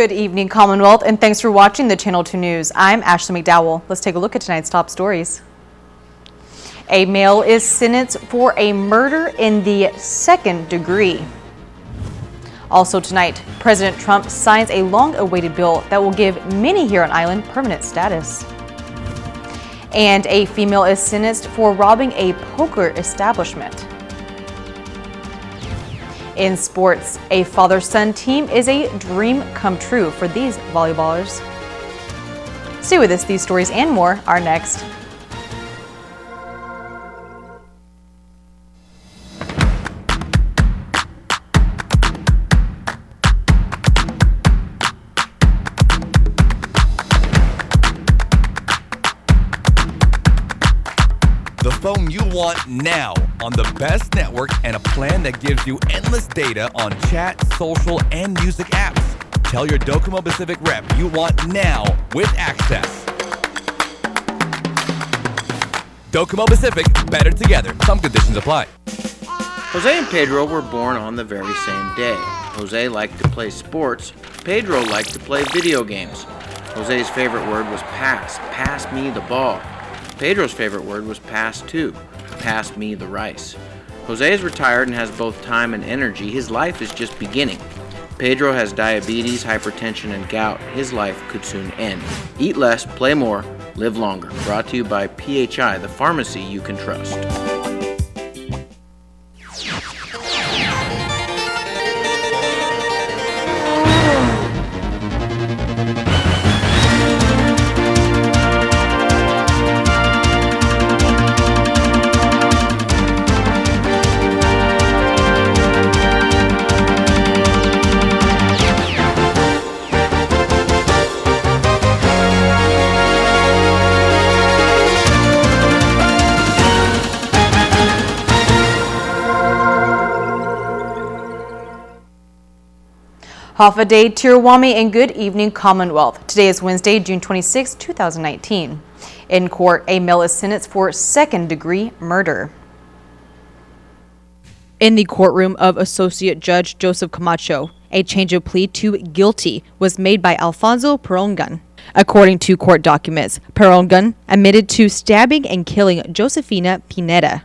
Good evening, Commonwealth, and thanks for watching the Channel 2 News. I'm Ashley McDowell. Let's take a look at tonight's top stories. A male is sentenced for a murder in the second degree. Also tonight, President Trump signs a long-awaited bill that will give many here on island permanent status. And a female is sentenced for robbing a poker establishment. In sports, a father-son team is a dream come true for these volleyballers. Stay with us, these stories and more are next. The phone you want now on the best network and a plan that gives you endless data on chat, social, and music apps. Tell your Docomo Pacific rep you want now with access. Docomo Pacific, better together. Some conditions apply. Jose and Pedro were born on the very same day. Jose liked to play sports. Pedro liked to play video games. Jose's favorite word was pass. Pass me the ball. Pedro's favorite word was pass too. Pass me the rice. Jose is retired and has both time and energy. His life is just beginning. Pedro has diabetes, hypertension, and gout. His life could soon end. Eat less, play more, live longer. Brought to you by PHI, the pharmacy you can trust. Hafa Day, Tirawami, and good evening, Commonwealth. Today is Wednesday, June 26, 2019. In court, a male is sentenced for second-degree murder. In the courtroom of Associate Judge Joseph Camacho, a change of plea to guilty was made by Alfonso Perongan. According to court documents, Perongan admitted to stabbing and killing Josefina Pineda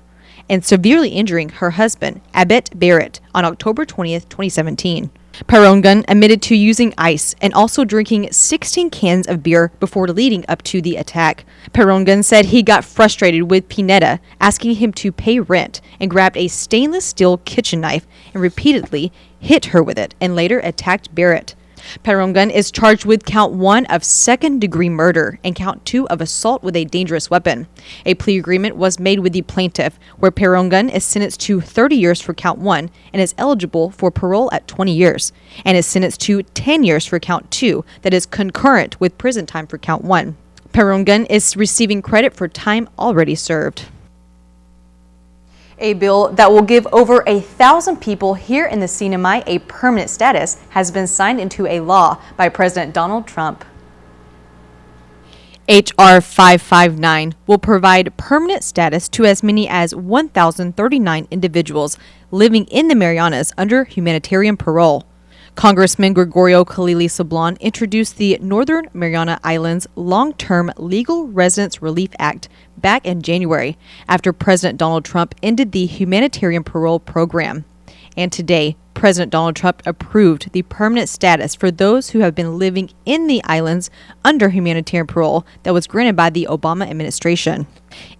and severely injuring her husband, Abet Barrett, on October 20th, 2017. Perongan admitted to using ice and also drinking 16 cans of beer before leading up to the attack. Perongan said he got frustrated with Pineda, asking him to pay rent, and grabbed a stainless steel kitchen knife and repeatedly hit her with it and later attacked Barrett. Perongan is charged with count 1 of second-degree murder and count 2 of assault with a dangerous weapon. A plea agreement was made with the plaintiff, where Perongan is sentenced to 30 years for count 1 and is eligible for parole at 20 years, and is sentenced to 10 years for count 2 that is concurrent with prison time for count 1. Perongan is receiving credit for time already served. A bill that will give over 1,000 people here in the Sinai a permanent status has been signed into a law by President Donald Trump. H.R. 559 will provide permanent status to as many as 1,039 individuals living in the Marianas under humanitarian parole. Congressman Gregorio Khalili Sablan introduced the Northern Mariana Islands Long-Term Legal Residence Relief Act back in January after President Donald Trump ended the humanitarian parole program. And today, President Donald Trump approved the permanent status for those who have been living in the islands under humanitarian parole that was granted by the Obama administration.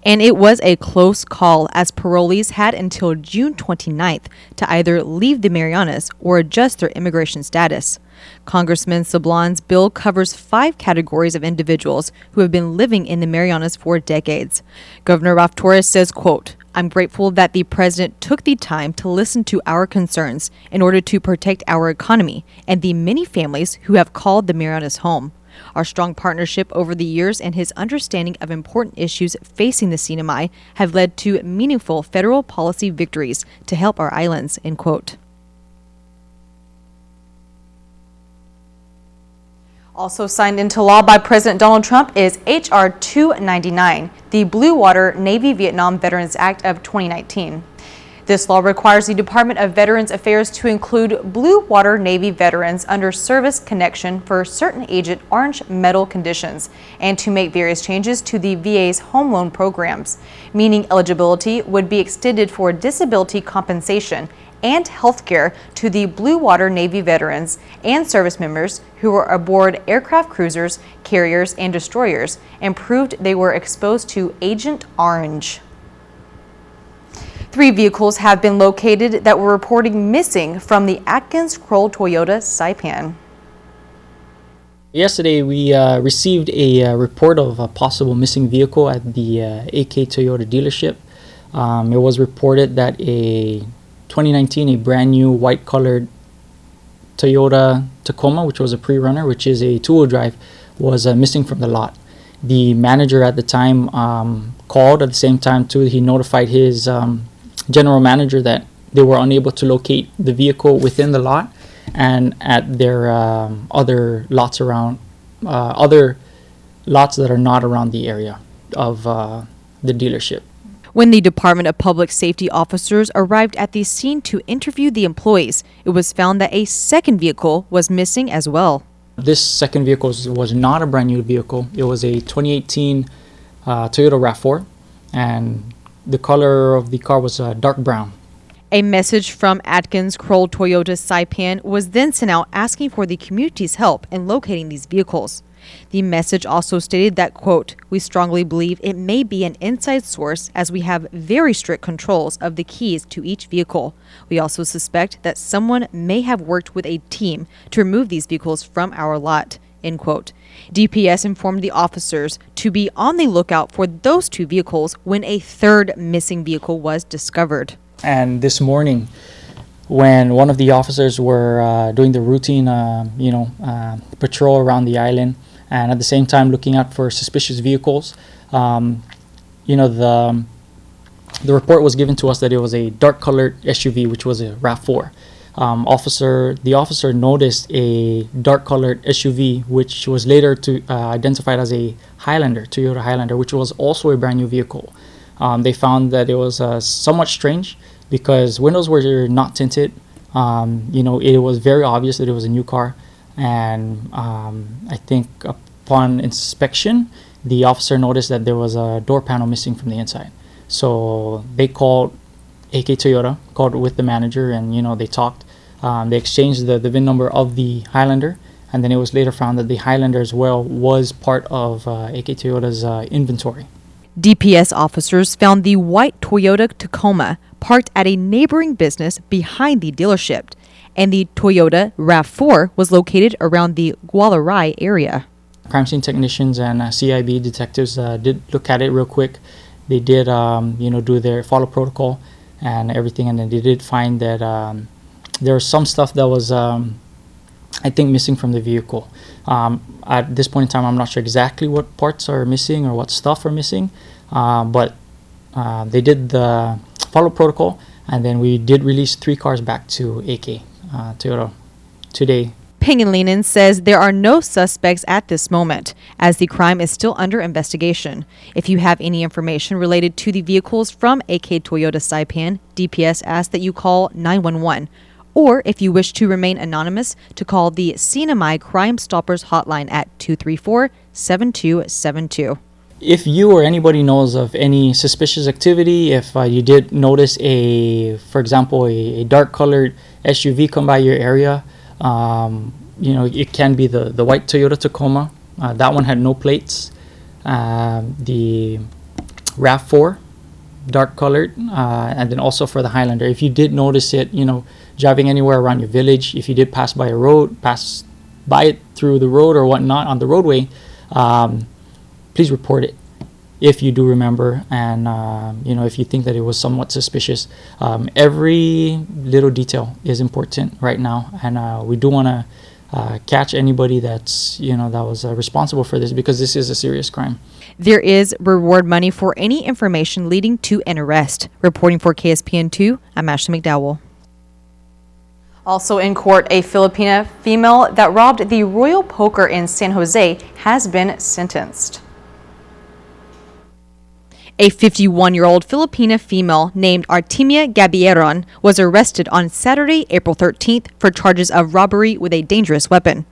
And it was a close call, as parolees had until June 29th to either leave the Marianas or adjust their immigration status. Congressman Sablan's bill covers 5 categories of individuals who have been living in the Marianas for decades. Governor Ralph Torres says, quote, "I'm grateful that the president took the time to listen to our concerns in order to protect our economy and the many families who have called the Marianas home. Our strong partnership over the years and his understanding of important issues facing the Sinai have led to meaningful federal policy victories to help our islands," end quote. Also signed into law by President Donald Trump is H.R. 299, the Blue Water Navy Vietnam Veterans Act of 2019. This law requires the Department of Veterans Affairs to include Blue Water Navy veterans under service connection for certain Agent Orange medal conditions and to make various changes to the VA's home loan programs, meaning eligibility would be extended for disability compensation and health care to the Blue Water Navy veterans and service members who were aboard aircraft cruisers, carriers, and destroyers and proved they were exposed to Agent Orange. 3 vehicles have been located that were reporting missing from the Atkins Kroll Toyota Saipan. Yesterday, we received a report of a possible missing vehicle at the AK Toyota dealership. It was reported that a 2019, a brand new white colored Toyota Tacoma, which was a pre-runner, which is a two-wheel drive, was missing from the lot. The manager at the time called at the same time too. He notified his general manager that they were unable to locate the vehicle within the lot and at their other lots around, other lots that are not around the area of the dealership. When the Department of Public Safety officers arrived at the scene to interview the employees, it was found that a second vehicle was missing as well. This second vehicle was not a brand new vehicle. It was a 2018 Toyota RAV4, and the color of the car was dark brown. A message from Atkins Kroll Toyota Saipan was then sent out asking for the community's help in locating these vehicles. The message also stated that, quote, "We strongly believe it may be an inside source as we have very strict controls of the keys to each vehicle. We also suspect that someone may have worked with a team to remove these vehicles from our lot," end quote. DPS informed the officers to be on the lookout for those 2 vehicles when a third missing vehicle was discovered. And this morning, when one of the officers were doing the routine, patrol around the island, and at the same time looking out for suspicious vehicles, the report was given to us that it was a dark-colored SUV, which was a RAV4. The officer noticed a dark-colored SUV, which was later identified as a Highlander, Toyota Highlander, which was also a brand new vehicle. They found that it was somewhat strange because windows were not tinted. It was very obvious that it was a new car, and I think upon inspection, the officer noticed that there was a door panel missing from the inside. So they called AK Toyota, called with the manager, and they talked. They exchanged the VIN number of the Highlander, and then it was later found that the Highlander as well was part of AK Toyota's inventory. DPS officers found the white Toyota Tacoma parked at a neighboring business behind the dealership, and the Toyota RAV4 was located around the Gualarai area. Crime scene technicians and CIB detectives did look at it real quick. They did, do their follow protocol and everything, and then they did find that there was some stuff that was, I think, missing from the vehicle. At this point in time, I'm not sure exactly what parts are missing or what stuff are missing, but they did the follow protocol, and then we did release 3 cars back to AK Toyota today. Pangilinan says there are no suspects at this moment, as the crime is still under investigation. If you have any information related to the vehicles from AK Toyota Saipan, DPS asks that you call 911. Or if you wish to remain anonymous, to call the CNMI Crime Stoppers hotline at 234-7272. If you or anybody knows of any suspicious activity, if you did notice for example, a dark-colored SUV come by your area, it can be the white Toyota Tacoma. That one had no plates. The RAV4, dark-colored, and then also for the Highlander. If you did notice it, driving anywhere around your village, if you did pass by it through the road or whatnot on the roadway, please report it if you do remember, and if you think that it was somewhat suspicious. Every little detail is important right now, and we do want to catch anybody that's that was responsible for this, because this is a serious crime. There is reward money for any information leading to an arrest. Reporting for KSPN2, I'm Ashley McDowell. Also in court, a Filipina female that robbed the Royal Poker in San Jose has been sentenced. A 51-year-old Filipina female named Artemia Gabieron was arrested on Saturday, April 13th for charges of robbery with a dangerous weapon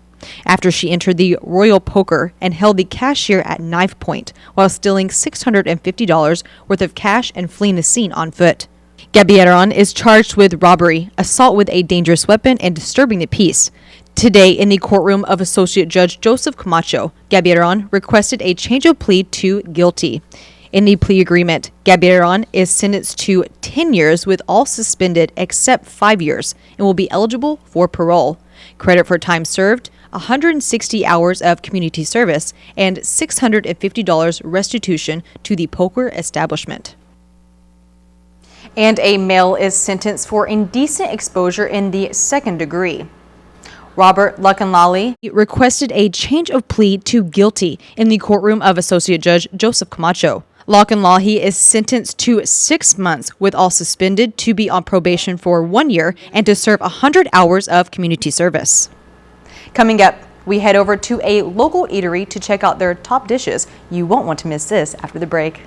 after she entered the Royal Poker and held the cashier at knife point while stealing $650 worth of cash and fleeing the scene on foot. Gabieron is charged with robbery, assault with a dangerous weapon, and disturbing the peace. Today, in the courtroom of Associate Judge Joseph Camacho, Gabieron requested a change of plea to guilty. In the plea agreement, Gabieron is sentenced to 10 years with all suspended except 5 years and will be eligible for parole. Credit for time served, 160 hours of community service, and $650 restitution to the poker establishment. And a male is sentenced for indecent exposure in the second degree. Robert Lucanlali requested a change of plea to guilty in the courtroom of Associate Judge Joseph Camacho. Lucanlali is sentenced to 6 months with all suspended, to be on probation for 1 year, and to serve 100 hours of community service. Coming up, we head over to a local eatery to check out their top dishes. You won't want to miss this after the break.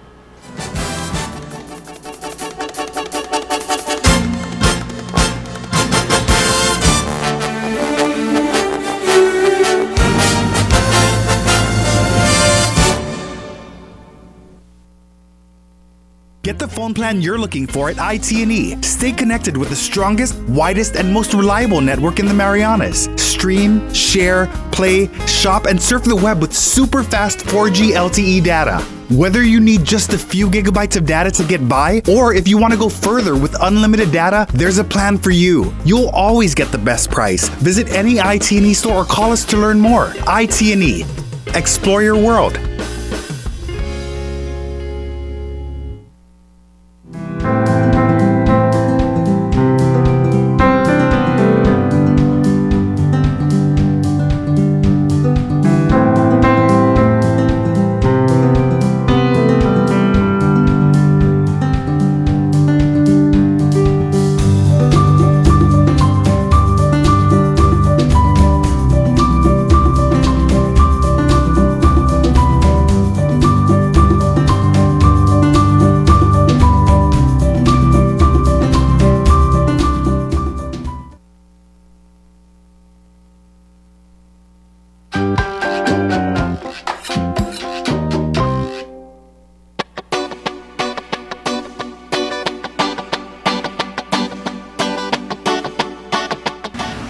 Get the phone plan you're looking for at IT&E. Stay connected with the strongest, widest, and most reliable network in the Marianas. Stream, share, play, shop, and surf the web with super fast 4G LTE data. Whether you need just a few gigabytes of data to get by, or if you want to go further with unlimited data, there's a plan for you. You'll always get the best price. Visit any IT&E store or call us to learn more. IT&E. Explore your world.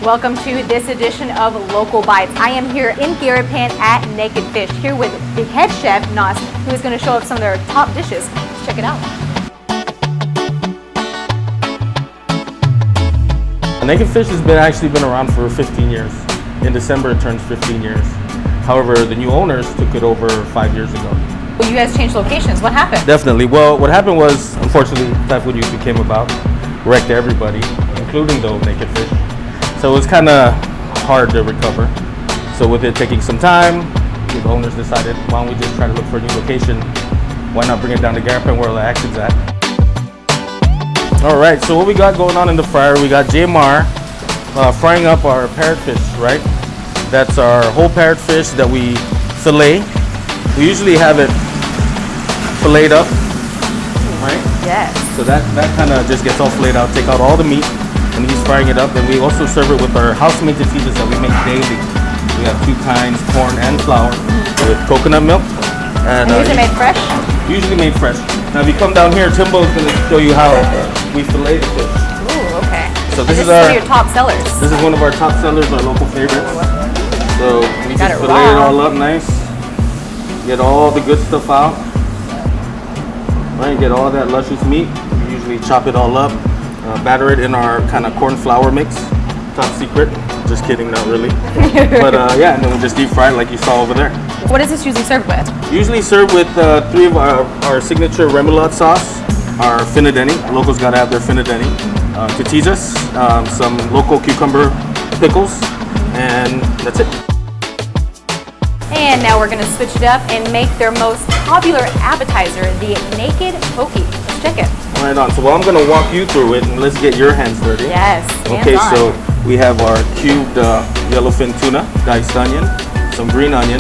Welcome to this edition of Local Bites. I am here in Garapan at Naked Fish, here with the head chef, Nas, who is going to show us some of their top dishes. Let's check it out. Naked Fish has actually been around for 15 years. In December it turns 15 years. However, the new owners took it over 5 years ago. Well, you guys changed locations. What happened? Definitely. Well, what happened was, unfortunately, Typhoon Youth came about, wrecked everybody, including the old Naked Fish. So it was kind of hard to recover. So with it taking some time, the owners decided, why don't we just try to look for a new location? Why not bring it down to Garapan where all the action's at? All right, so what we got going on in the fryer, we got JMR frying up our parrotfish, right? That's our whole parrotfish that we fillet. We usually have it filleted up, right? Yes. So that kind of just gets all filleted out, take out all the meat, and he's frying it up. And we also serve it with our house-made tortillas that we make daily. We have 2 kinds, corn and flour, with coconut milk. And usually made fresh? Usually made fresh. Now if you come down here, Timbo is going to show you how we fillet the fish. Ooh, okay. So this is one of your top sellers. This is one of our top sellers, our local favorites. So we just fillet it all up nice. Get all the good stuff out. Right, get all that luscious meat. We usually chop it all up. Batter it in our kind of corn flour mix. Top secret. Just kidding, not really. But yeah, and then we just deep fry it like you saw over there. What is this usually served with? Usually served with 3 of our signature remoulade sauce, our finadeni. Locals gotta have their finadeni. Tortillas, some local cucumber pickles, and that's it. And now we're gonna switch it up and make their most popular appetizer, the Naked Pokey. Let's check it. Right on. So I'm gonna walk you through it, and let's get your hands dirty. Yes. Okay. So we have our cubed yellowfin tuna, diced onion, some green onion,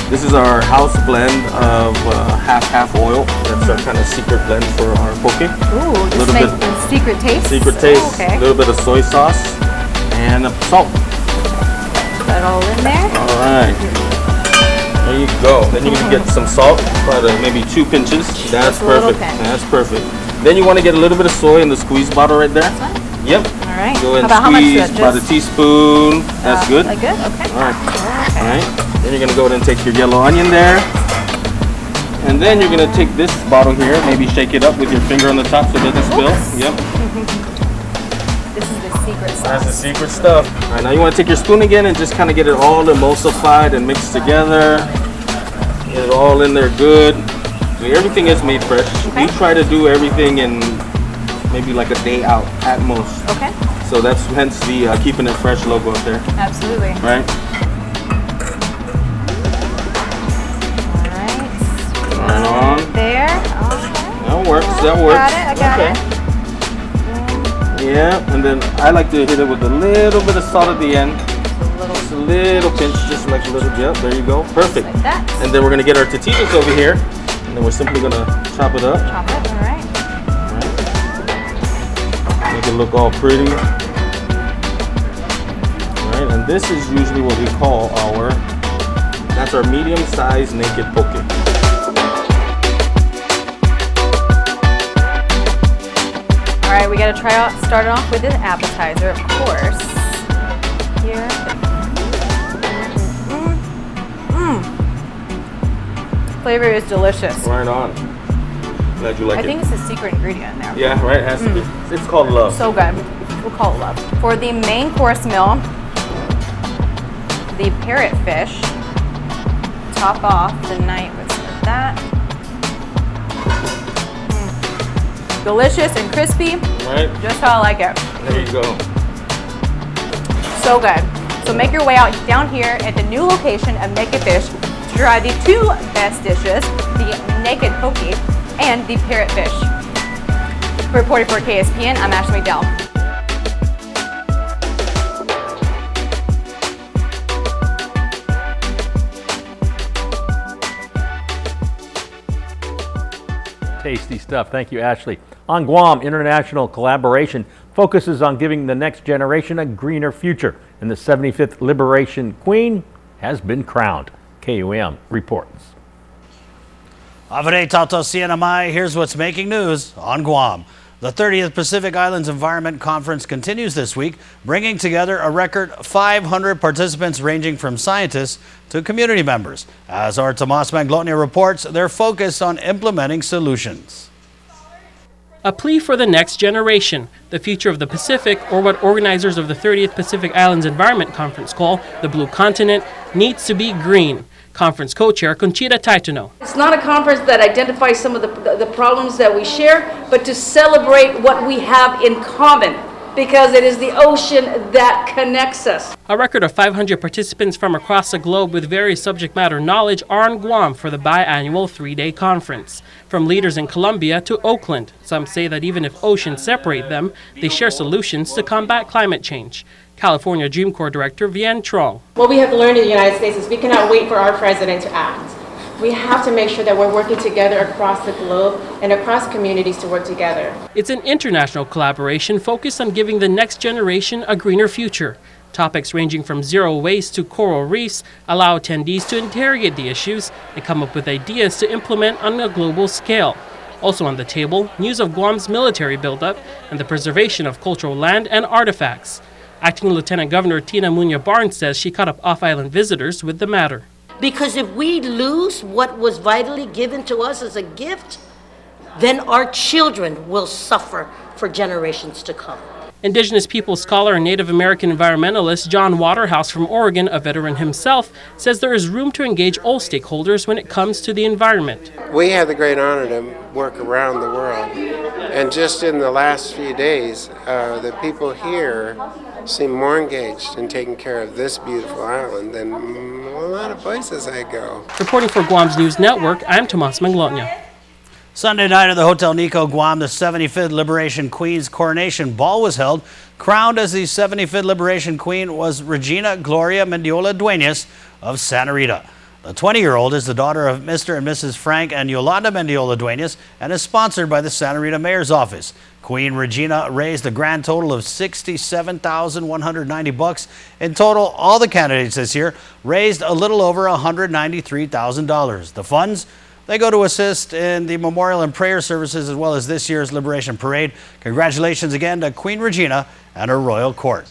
This is our house blend of half oil. That's our kind of secret blend for our poke. Ooh, this makes the secret taste? Secret taste. Oh, okay. A little bit of soy sauce and salt. Put that all in there. All right. There you go. Then you're going to get some salt, about maybe 2 pinches. That's perfect. That's perfect. Then you want to get a little bit of soy in the squeeze bottle right there. Yep. All right. Go and how much squeeze about a teaspoon. That's good. Like good? Okay. All right. Okay. All right. Then you're gonna go ahead and take your yellow onion there, and then you're gonna take this bottle here. Maybe shake it up with your finger on the top so it doesn't spill. Yep. This is the secret sauce. That's the secret stuff. All right. Now you want to take your spoon again and just kind of get it all emulsified and mixed together. Get it all in there good. So everything is made fresh. We try to do everything in maybe like a day out at most. Okay. So that's hence the keeping it fresh logo up there. Absolutely. Right. Right on. There. Okay. That works. That works. I got it. Yeah, and then I like to hit it with a little bit of salt at the end. Just a little pinch, just like a little dip. There you go. Perfect. Like that. And then we're gonna get our tortillas over here, and then we're simply gonna chop it up. Chop it. All right. Make it look all pretty. All right, and this is usually what we call that's our medium-sized naked poke. All right, we got to start it off with an appetizer, of course. Here. Flavor is delicious. Right on. Glad you like it. I think it's a secret ingredient in there. Yeah, right. It has to be. It's called love. So good. We'll call it love. For the main course meal, the parrotfish. Top off the night with some of that. Delicious and crispy. Right. Just how I like it. There you go. So good. So make your way out down here at the new location of Naked Fish to try the 2 best dishes, the Naked Poke and the Parrotfish. Reporting for KSPN, I'm Ashley McDowell. Tasty stuff. Thank you, Ashley. On Guam, international collaboration focuses on giving the next generation a greener future, and the 75th Liberation Queen has been crowned. KUM reports. Avare Tato CNMI, here's what's making news on Guam. The 30th Pacific Islands Environment Conference continues this week, bringing together a record 500 participants ranging from scientists to community members. As our Tomas Manglotnia reports, they're focused on implementing solutions. A plea for the next generation, the future of the Pacific, or what organizers of the 30th Pacific Islands Environment Conference call the Blue Continent, needs to be green. Conference co-chair Conchita Taitano. It's not a conference that identifies some of the problems that we share, but to celebrate what we have in common, because it is the ocean that connects us. A record of 500 participants from across the globe with various subject matter knowledge are on Guam for the biannual 3-day conference. From leaders in Colombia to Oakland, some say that even if oceans separate them, they share solutions to combat climate change. California Dream Corps Director Vien Trong. What we have learned in the United States is we cannot wait for our president to act. We have to make sure that we're working together across the globe and across communities to work together. It's an international collaboration focused on giving the next generation a greener future. Topics ranging from zero waste to coral reefs allow attendees to interrogate the issues and come up with ideas to implement on a global scale. Also on the table, news of Guam's military buildup and the preservation of cultural land and artifacts. Acting Lieutenant Governor Tina Muñoz Barnes says she caught up off-island visitors with the matter. Because if we lose what was vitally given to us as a gift, then our children will suffer for generations to come. Indigenous people scholar and Native American environmentalist John Waterhouse from Oregon, a veteran himself, says there is room to engage all stakeholders when it comes to the environment. We have the great honor to work around the world. And just in the last few days, the people here seem more engaged in taking care of this beautiful island than a lot of places I go. Reporting for Guam's News Network, I'm Tomas Manglotnia. Sunday night at the Hotel Nico, Guam, the 75th Liberation Queen's coronation ball was held. Crowned as the 75th Liberation Queen was Regina Gloria Mendiola Duenas of Santa Rita. The 20-year-old is the daughter of Mr. and Mrs. Frank and Yolanda Mendiola Duenas and is sponsored by the Santa Rita Mayor's Office. Queen Regina raised a grand total of $67,190. In total, all the candidates this year raised a little over $193,000. The funds, they go to assist in the memorial and prayer services as well as this year's Liberation Parade. Congratulations again to Queen Regina and her royal court.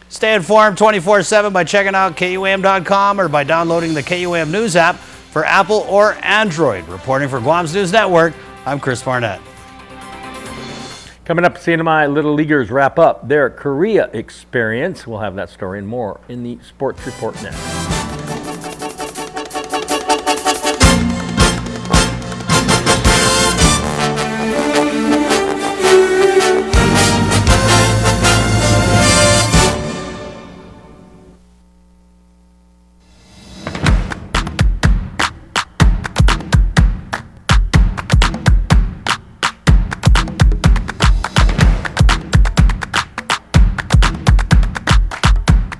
Stay informed 24/7 by checking out KUAM.com or by downloading the KUAM News app for Apple or Android. Reporting for Guam's News Network, I'm Chris Barnett. Coming up, CNMI Little Leaguers wrap up their Korea experience. We'll have that story and more in the Sports Report next.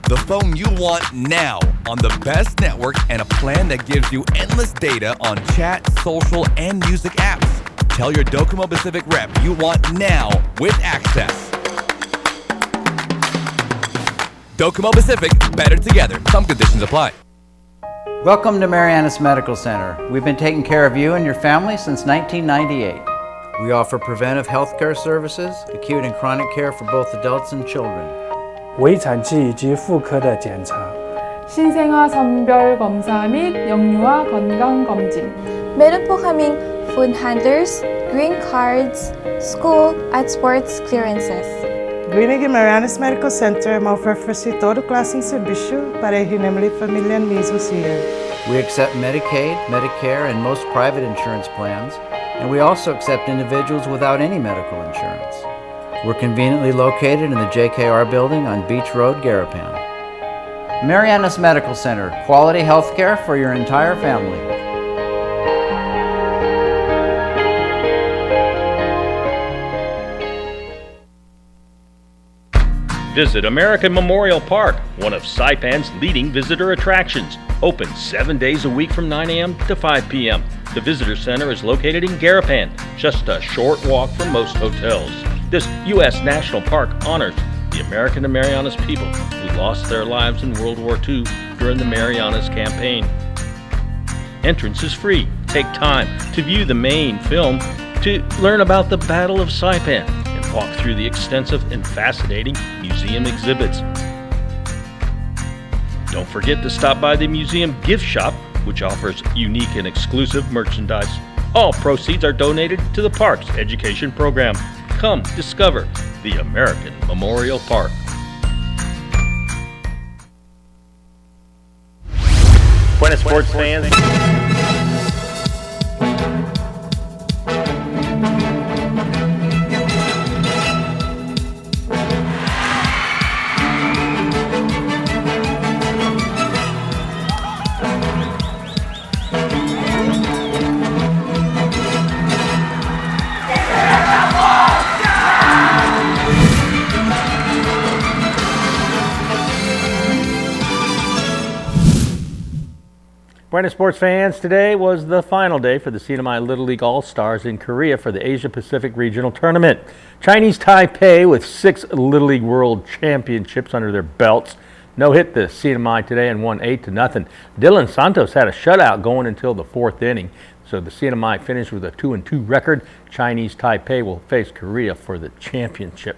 The phone you want now on the best network and a plan that gives you endless data on chat, social, and music apps. Tell your Docomo Pacific rep you want now with access. Docomo Pacific, better together. Some conditions apply. Welcome to Marianas Medical Center. We've been taking care of you and your family since 1998. We offer preventive health care services, acute and chronic care for both adults and children. 微产期以及妇科的检查 신생아 성별 검사 및 영유아 건강 검진. Meron po kaming food handlers, green cards, school at sports clearances. Greenig Marianas Medical Center oferece todo classe de serviço para a família mesmo here. We accept Medicaid, Medicare, and most private insurance plans, and we also accept individuals without any medical insurance. We're conveniently located in the JKR building on Beach Road, Garapan. Marianas Medical Center, quality health care for your entire family. Visit American Memorial Park, one of Saipan's leading visitor attractions. Open 7 days a week from 9 a.m. to 5 p.m. The visitor center is located in Garapan, just a short walk from most hotels. This U.S. National Park honors the American and Marianas people who lost their lives in World War II during the Marianas Campaign. Entrance is free. Take time to view the main film, to learn about the Battle of Saipan, and walk through the extensive and fascinating museum exhibits. Don't forget to stop by the museum gift shop, which offers unique and exclusive merchandise. All proceeds are donated to the park's education program. Come discover the American Memorial Park. Buenas sports fans. Buenas sports fans, today was the final day for the CNMI Little League All-Stars in Korea for the Asia Pacific Regional Tournament. Chinese Taipei, with 6 Little League World Championships under their belts, no-hit the CNMI today and won 8-0. Dylan Santos had a shutout going until the 4th inning, so the CNMI finished with a 2-2 record. Chinese Taipei will face Korea for the championship.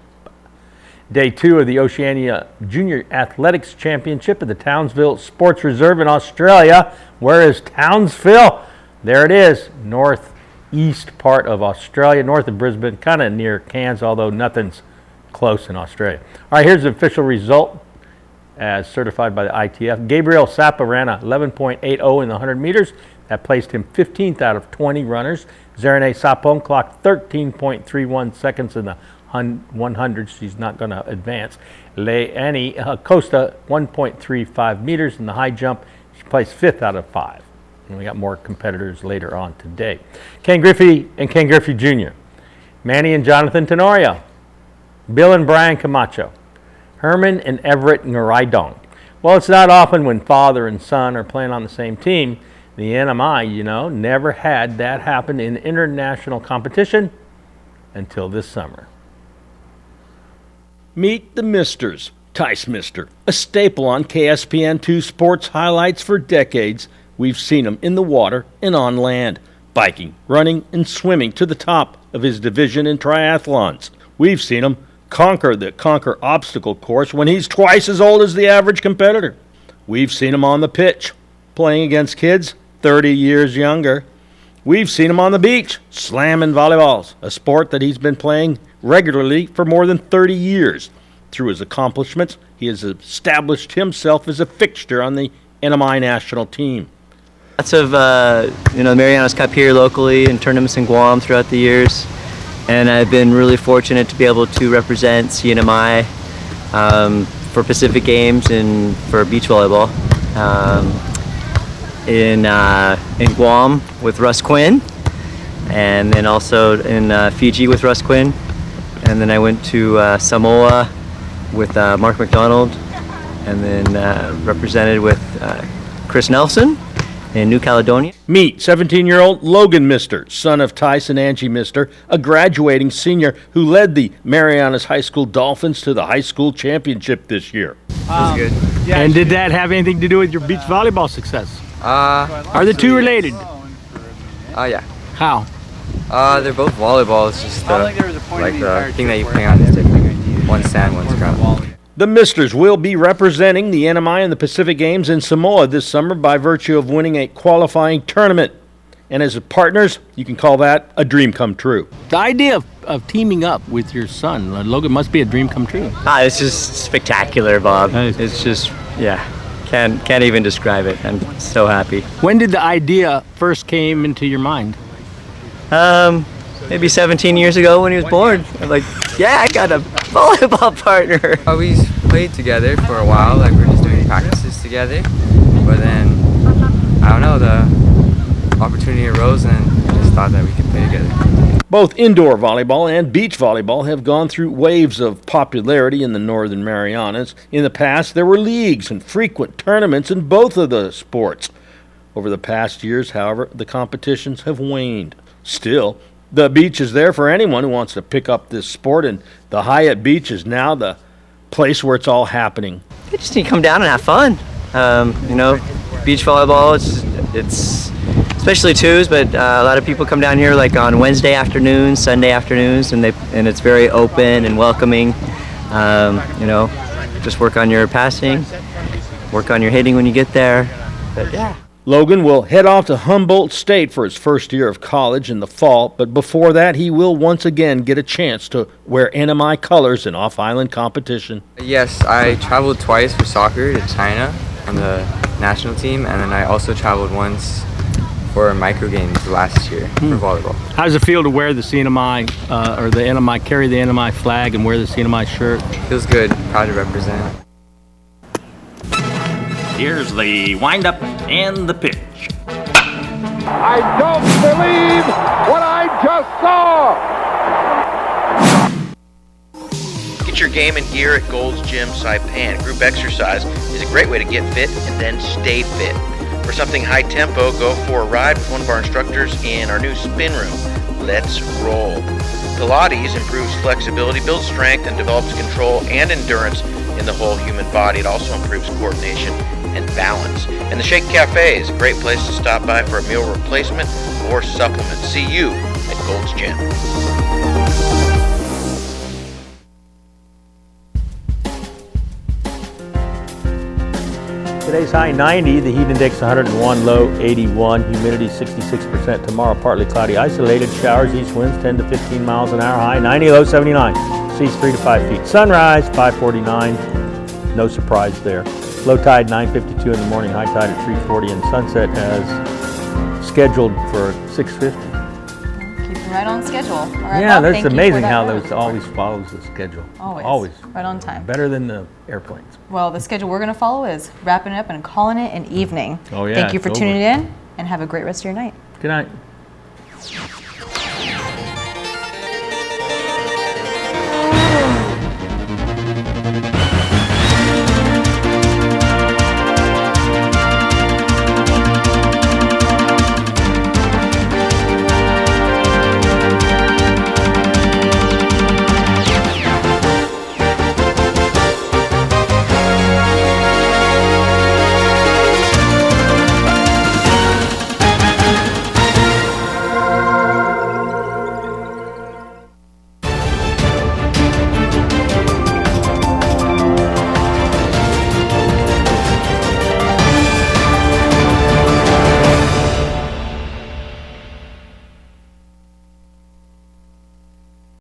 Day 2 of the Oceania Junior Athletics Championship at the Townsville Sports Reserve in Australia. Where is Townsville? There it is, northeast part of Australia, north of Brisbane, kind of near Cairns, although nothing's close in Australia. All right, here's the official result as certified by the ITF. Gabriel Sapa ran a 11.80 in the 100 meters. That placed him 15th out of 20 runners. Zerene Sapong clocked 13.31 seconds in the 100. She's not going to advance. Leanne Costa 1.35 meters in the high jump. She placed 5th out of 5. And we got more competitors later on today. Ken Griffey and Ken Griffey Jr. Manny and Jonathan Tenorio. Bill and Brian Camacho. Herman and Everett Ngaraidong. Well, it's not often when father and son are playing on the same team The NMI, you know, never had that happen in international competition until this summer. Meet the Misters. Tice Mister, a staple on KSPN2 sports highlights for decades. We've seen him in the water and on land, biking, running, and swimming to the top of his division in triathlons. We've seen him conquer the Conquer obstacle course when he's twice as old as the average competitor. We've seen him on the pitch, playing against kids 30 years younger. We've seen him on the beach, slamming volleyballs, a sport that he's been playing regularly for more than 30 years. Through his accomplishments, he has established himself as a fixture on the NMI national team. Lots of the Marianas Cup here locally and tournaments in Guam throughout the years, and I've been really fortunate to be able to represent CNMI for Pacific Games and for beach volleyball in Guam with Russ Quinn, and then also in Fiji with Russ Quinn, and then I went to Samoa with Mark McDonald, and then represented with Chris Nelson in New Caledonia. Meet 17-year-old Logan Mister, son of Tice and Angie Mister, a graduating senior who led the Marianas High School Dolphins to the high school championship this year. That was good. And did that have anything to do with your beach volleyball success? Are the two related? Yeah. How? They're both volleyball. It's just the thing that you play on is different. One's sand, one's ground. The Misters will be representing the NMI in the Pacific Games in Samoa this summer by virtue of winning a qualifying tournament. And as partners, you can call that a dream come true. The idea of teaming up with your son, Logan, must be a dream come true. It's just spectacular, Bob. It's just, yeah, can't even describe it. I'm so happy. When did the idea first came into your mind? Maybe 17 years ago when he was born. I'm like, yeah, I got a volleyball partner. We played together for a while, like we were just doing practices together. But then, I don't know, the opportunity arose and I just thought that we could play together. Both indoor volleyball and beach volleyball have gone through waves of popularity in the Northern Marianas. In the past, there were leagues and frequent tournaments in both of the sports. Over the past years, however, the competitions have waned. Still, the beach is there for anyone who wants to pick up this sport, and the Hyatt Beach is now the place where it's all happening. You just need to come down and have fun. Beach volleyball, it's especially twos, but a lot of people come down here like on Wednesday afternoons, Sunday afternoons, and it's very open and welcoming. Just work on your passing, work on your hitting when you get there. But yeah. Logan will head off to Humboldt State for his first year of college in the fall, but before that he will once again get a chance to wear NMI colors in off-island competition. Yes, I traveled twice for soccer to China on the national team, and then I also traveled once for micro games last year for volleyball. How does it feel to wear the CNMI, or the NMI, carry the NMI flag and wear the CNMI shirt? Feels good, proud to represent. Here's the windup and the pitch. I don't believe what I just saw. Get your game and gear at Gold's Gym Saipan. Group exercise is a great way to get fit and then stay fit. For something high tempo, go for a ride with one of our instructors in our new spin room. Let's roll. Pilates improves flexibility, builds strength, and develops control and endurance in the whole human body. It also improves coordination and balance. And the Shake Cafe is a great place to stop by for a meal replacement or supplement. See you at Gold's Gym. Today's high 90, the heat index 101, low 81, humidity 66%. Tomorrow partly cloudy, isolated showers, east winds 10 to 15 miles an hour, high 90, low 79. Seas 3 to 5 feet. Sunrise 5:49, no surprise there. Low tide 9:52 in the morning, high tide at 3:40, and sunset as scheduled for 6:50. Keep right on schedule. All right, Yeah, Bob, that's thank you amazing for how that those always follows the schedule. Always. Right on time. Better than the airplanes. Well, the schedule we're going to follow is wrapping it up and calling it an evening. Oh yeah. Thank you for it's tuning over. in, and have a great rest of your night. Good night.